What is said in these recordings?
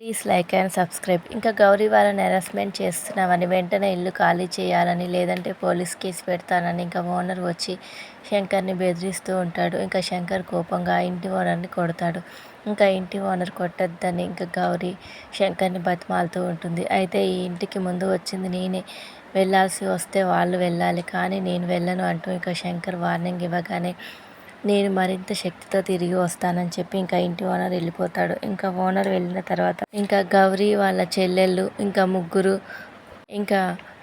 Please like and subscribe. ఇంకా గౌరీ వాళ్ళని harassment చేస్తున్నామని, వెంటనే ఇల్లు ఖాళీ చేయాలని, లేదంటే పోలీస్ కేసు పెడతానని ఇంకా ఓనర్ వచ్చి శంకర్ని బెదిరిస్తూ ఉంటాడు. ఇంకా శంకర్ కోపంగా ఇంటి ఓనర్ని కొడతాడు. ఇంకా ఇంటి ఓనర్ కొట్టొద్దని ఇంకా గౌరీ శంకర్ని బతిమాలుతూ ఉంటుంది. అయితే ఈ ఇంటికి ముందు వచ్చింది నేనే, వెళ్ళాల్సి వస్తే వాళ్ళు వెళ్ళాలి, కానీ నేను వెళ్ళను అంటూ ఇంకా శంకర్ వార్నింగ్ ఇవ్వగానే నేను మరింత శక్తితో తిరిగి వస్తానని చెప్పి ఇంకా ఇంటి ఓనర్ వెళ్ళిపోతాడు. ఇంకా ఓనర్ వెళ్ళిన తర్వాత ఇంకా గౌరీ వాళ్ళ చెల్లెళ్ళు ఇంకా ముగ్గురు, ఇంకా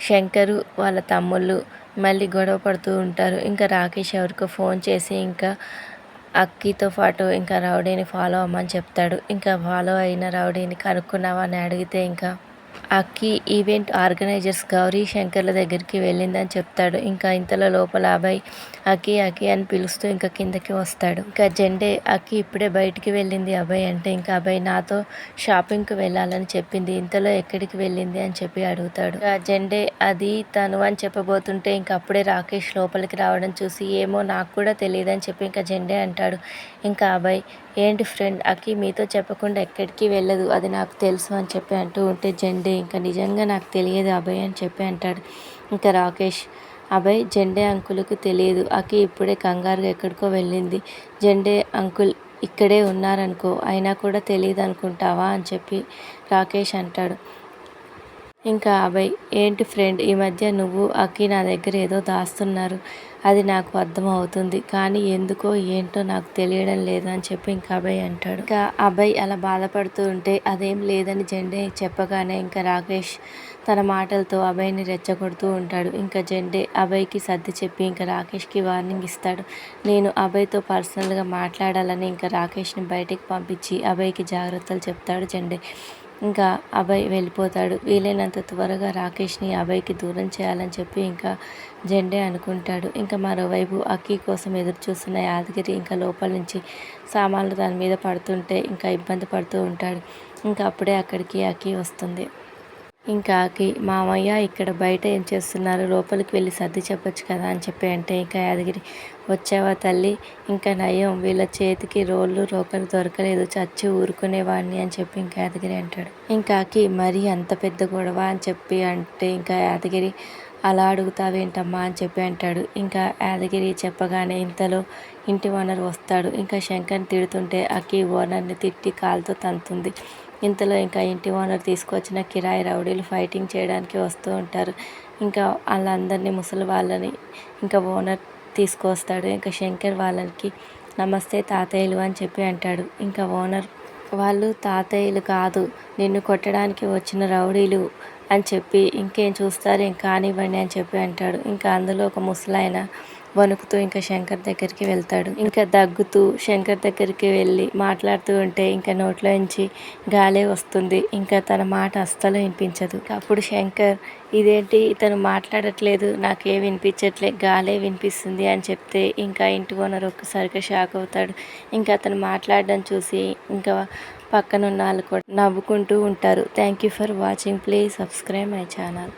శంకరు వాళ్ళ తమ్ముళ్ళు మళ్ళీ గొడవ పడుతూ ఉంటారు. ఇంకా రాకేష్ ఎవరికో ఫోన్ చేసి ఇంకా అక్కితో పాటు ఇంకా రౌడీని ఫాలో అవ్వమని చెప్తాడు. ఇంకా ఫాలో అయిన రౌడీని కనుక్కున్నావా అని అడిగితే ఇంకా అక్కి ఈవెంట్ ఆర్గనైజర్స్ గౌరీ శంకర్ల దగ్గరికి వెళ్ళిందని చెప్తాడు. ఇంకా ఇంతలో లోపల అభయ్ అక్కి అక్కి అని పిలుస్తూ ఇంకా కిందకి వస్తాడు. ఇంకా జెండే అక్కి ఇప్పుడే బయటికి వెళ్ళింది అభయ్ అంటే, ఇంకా అభయ్ నాతో షాపింగ్కి వెళ్ళాలని చెప్పింది, ఇంతలో ఎక్కడికి వెళ్ళింది అని చెప్పి అడుగుతాడు. ఇంకా జెండే అది తను అని చెప్పబోతుంటే ఇంకా అప్పుడే రాకేష్ లోపలికి రావడం చూసి ఏమో నాకు కూడా తెలియదు అని చెప్పి ఇంకా జెండే అంటాడు. ఇంకా అభయ్ ఏంటి ఫ్రెండ్, అక్కి మీతో చెప్పకుండా ఎక్కడికి వెళ్ళదు, అది నాకు తెలుసు అని చెప్పి అంటూ ఉంటే జెండే ఇంకా నిజంగా నాకు తెలియదు అభయ్ అని చెప్పి అంటాడు. ఇంకా రాకేష్ అభయ్ జెండే అంకుల్కి తెలియదు, అక్కి ఇప్పుడే కంగారుగా ఎక్కడికో వెళ్ళింది, జెండే అంకుల్ ఇక్కడే ఉన్నారనుకో, అయినా కూడా తెలియదు అనుకుంటావా అని చెప్పి రాకేష్ అంటాడు. ఇంకా అభయ్ ఏంటి ఫ్రెండ్, ఈ మధ్య నువ్వు అక్కి నా దగ్గర ఏదో దాస్తున్నారు, అది నాకు అర్థం అవుతుంది, కానీ ఎందుకో ఏంటో నాకు తెలియడం లేదు అని చెప్పి ఇంకా అభయ్ అంటాడు. ఇంకా అభయ్ అలా బాధపడుతూ ఉంటే అదేం లేదని జెండే చెప్పగానే ఇంకా రాకేష్ తన మాటలతో అభయ్ని రెచ్చగొడుతూ ఉంటాడు. ఇంకా జెండే అభయ్కి సర్ది చెప్పి ఇంకా రాకేష్కి వార్నింగ్ ఇస్తాడు. నేను అభయ్తో పర్సనల్గా మాట్లాడాలని ఇంకా రాకేష్ని బయటికి పంపించి అభయ్కి జాగ్రత్తలు చెప్తాడు జెండే. ఇంకా అభయ్ వెళ్ళిపోతాడు. వీలైనంత త్వరగా రాకేష్ని అభయ్కి దూరం చేయాలని చెప్పి ఇంకా జెండే అనుకుంటాడు. ఇంకా మరోవైపు అక్కి కోసం ఎదురు చూస్తున్న యాదగిరి ఇంకా లోపల నుంచి సామాన్లు దాని మీద పడుతుంటే ఇంకా ఇబ్బంది పడుతూ ఉంటాడు. ఇంకా అప్పుడే అక్కడికి అక్కి వస్తుంది. ఇంకా అక్కి మామయ్య ఇక్కడ బయట ఏం చేస్తున్నారు, లోపలికి వెళ్ళి సర్ది చెప్పొచ్చు కదా అని చెప్పి అంటే ఇంకా యాదగిరి వచ్చావా తల్లి, ఇంకా నయం వీళ్ళ చేతికి రోళ్ళు రోకలు దొరకలేదు, చచ్చి ఊరుకునేవాడిని అని చెప్పి ఇంకా యాదగిరి అంటాడు. ఇంకా అక్కి మరీ అంత పెద్ద గొడవ అని చెప్పి అంటే ఇంకా యాదగిరి అలా అడుగుతావేంటమ్మా అని చెప్పి అంటాడు. ఇంకా యాదగిరి చెప్పగానే ఇంతలో ఇంటి ఓనర్ వస్తాడు. ఇంకా శంకర్ని తిడుతుంటే అక్కి ఓనర్ని తిట్టి కాలుతో తంతుంది. ఇంతలో ఇంకా ఇంటి ఓనర్ తీసుకొచ్చిన కిరాయి రౌడీలు ఫైటింగ్ చేయడానికి వస్తూ ఉంటారు. ఇంకా వాళ్ళందరినీ ముసలి వాళ్ళని ఇంకా ఓనర్ తీసుకొస్తాడు. ఇంకా శంకర్ వాళ్ళకి నమస్తే తాతయ్యలు అని చెప్పి అంటాడు. ఇంకా ఓనర్ వాళ్ళు తాతయ్యలు కాదు, నిన్ను కొట్టడానికి వచ్చిన రౌడీలు అని చెప్పి ఇంకేం చూస్తారు, ఇంకా కానివ్వండి అని చెప్పి అంటాడు. ఇంకా అందులో ఒక ముసలాయన వణుకుతూ ఇంకా శంకర్ దగ్గరికి వెళ్తాడు. ఇంకా దగ్గుతూ శంకర్ దగ్గరికి వెళ్ళి మాట్లాడుతూ ఉంటే ఇంకా నోట్లో నుంచి గాలే వస్తుంది. ఇంకా తన మాట అస్సలు వినిపించదు. అప్పుడు శంకర్ ఇదేంటి ఇతను మాట్లాడట్లేదు, నాకే వినిపించట్లే, గాలే వినిపిస్తుంది అని చెప్తే ఇంకా ఇంటి ఓనర్ ఒక్కసారిగా షాక్ అవుతాడు. ఇంకా అతను మాట్లాడడం చూసి ఇంకా పక్కనున్న వాళ్ళు కూడా నవ్వుకుంటూ ఉంటారు. Thank you for watching. Please subscribe my channel.